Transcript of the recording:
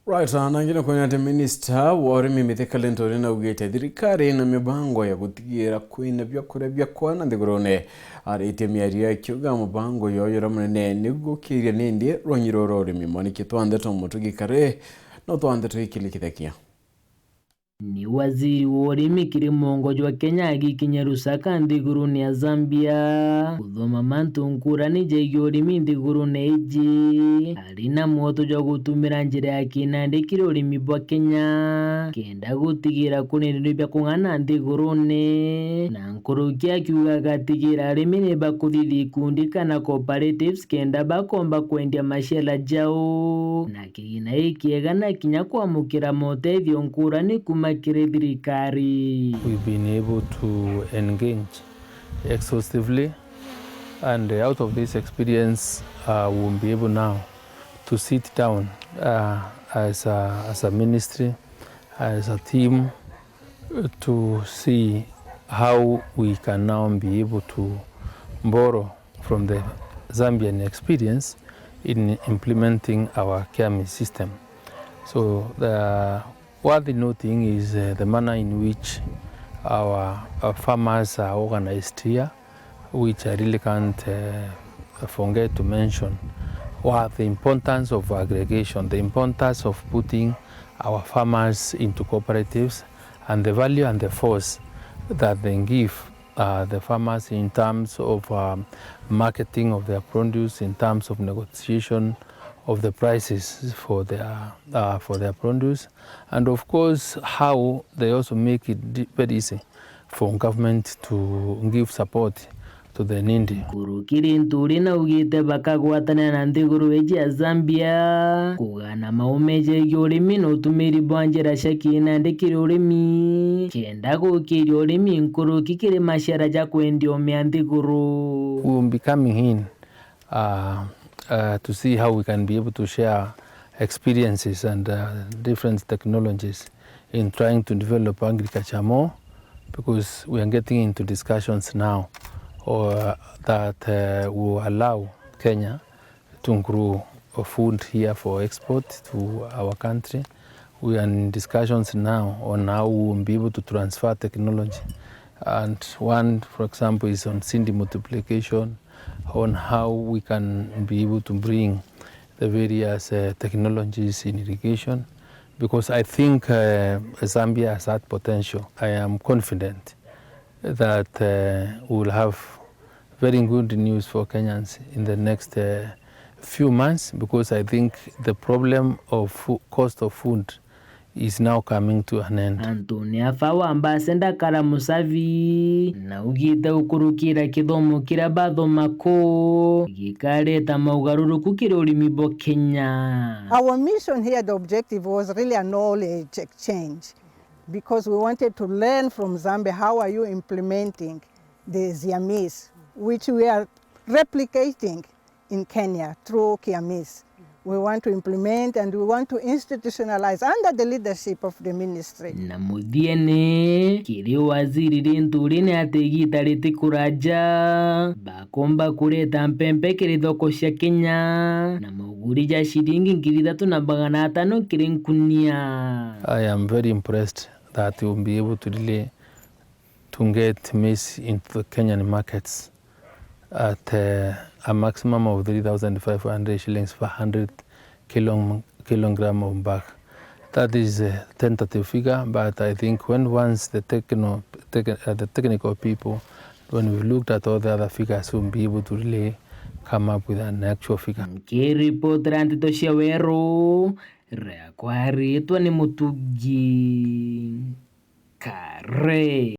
Right, nangina kwenye ate minister warimi mitheka LINTURI na ugete thirikari na mibango ya gutigira kwina Biakuria byakwana nthigurune arite miario akiuga mubango yoyora munene nigukiria nindi rwanyiro urimi moniki twandete mutugikare no twandete ikilikithakia. Ni waziri wa urimi Kirimongo jwa Kenya agikinya Lusaka nthigurune ya Zambia kuthoma mantu nkurani jegie urimi nthigurune iji arina mwoto jwa gutumira njira ya kinandikire urimi bwa Kenya kenda gutigira kunenero bya kung'ana nthigurune na nkuruki akiuga gatigira arimi ni bakuthithia ikundi kana cooperatives kenda bakomba kwendia mashela jao na kigina ikiega na kinya kwamukira motethio nkurani kuma thirikari. We've been able to engage exhaustively, and out of this experience we'll be able now to sit down as a ministry, as a team, to see how we can now be able to borrow from the Zambian experience in implementing our KAMI system. So what the new thing is the manner in which our farmers are organized here, which I really can't forget to mention, what the importance of aggregation, the importance of putting our farmers into cooperatives, and the value and the force that they give the farmers in terms of marketing of their produce, in terms of negotiation of the prices for their produce, and of course how they also make it very easy for government to give support to the needy. Kurukiri LINTURI na ugite bakagwatana na nthiguru eji ya Zambia kugana maumeje y'urimi no tumiri bwanjira shaki nandikire urimi kenda gukiri urimi nkuruki kiri mashara ja kwendio me nthiguru. We will be coming in to see how we can be able to share experiences and different technologies in trying to develop agriculture more, because we are getting into discussions now that will allow Kenya to grow food here for export to our country. We are in discussions now on how we will be able to transfer technology, and one, for example, is on seed multiplication, on how we can be able to bring the various technologies in irrigation, because I think Zambia has that potential. I am confident that we will have very good news for Kenyans in the next few months, because I think the problem of cost of food is now coming to an end. Antonia Fawa ambasenda kara musavi na ugite ukurukira kithomo kira bathomako gikareta maugaruruku kiri urimi bwa Kenya. Our mission here, the objective was really a knowledge exchange, because we wanted to learn from Zambia how are you implementing the ZIAMIS, which we are replicating in Kenya through KIAMIS. We want to implement and we want to institutionalize under the leadership of the ministry. Na muthiene kiri waziri LINTURI ni atigita ritikuraja bakomba kureta mpempe kiri thoko cia Kenya na mauguri ja shilingi 3,500 kiri nkunia. I am very impressed that we will be able to really get maize into the Kenyan markets at a maximum of 3,500 shillings per 100 kilogram of bag. That is a tentative figure, but I think once the technical people, when we've looked at all the other figures, we'll be able to really come up with an actual figure. Report rantito cia weru rea kwaritwa ni mutugi kare.